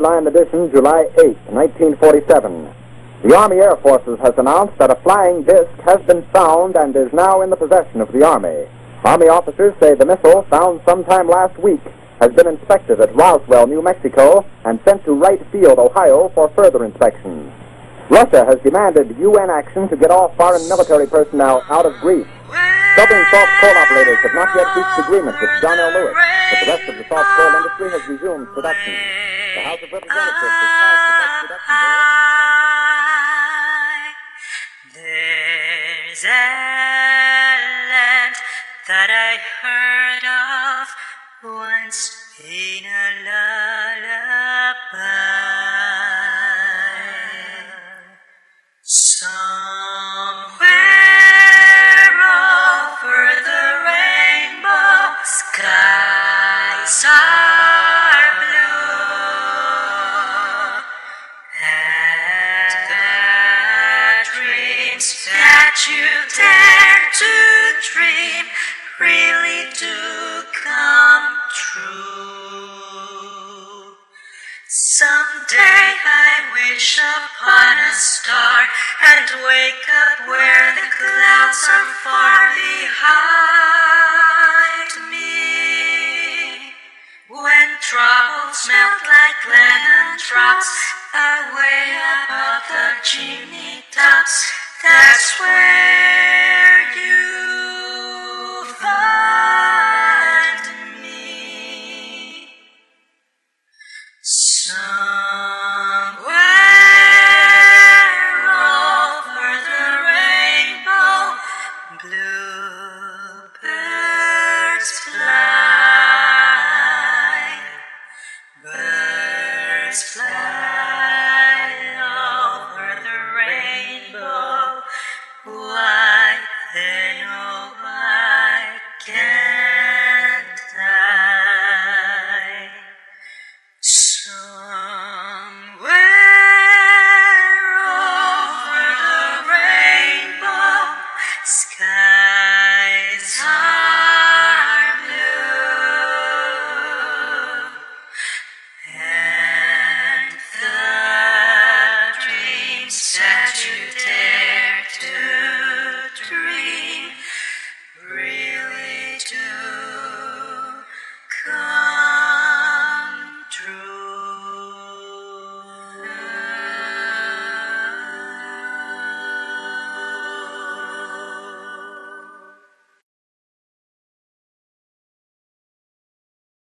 Headline edition, July 8, 1947. The Army Air Forces has announced that a flying disc has been found and is now in the possession of the Army. Army officers say the missile, found sometime last week, has been inspected at Roswell, New Mexico, and sent to Wright Field, Ohio, for further inspection. Russia has demanded UN action to get all foreign military personnel out of Greece. Southern soft coal operators have not yet reached agreement with John L. Lewis, but the rest of the soft coal industry has resumed production. The House of Representatives has passed the tax reduction bill. There's a land that I heard of once in a lullaby. Somewhere over the rainbow, skies are blue, and the dreams that you dare to dream really do come true. Someday I wish upon a star and wake up where the clouds are far behind me. When troubles melt like lemon drops away above the chimney tops, that's where you find me. Somewhere over the rainbow, bluebirds fly. Birds fly over the rainbow. Why then, oh, why can't I? Somewhere over the rainbow, skies are blue, and the dreams that you dare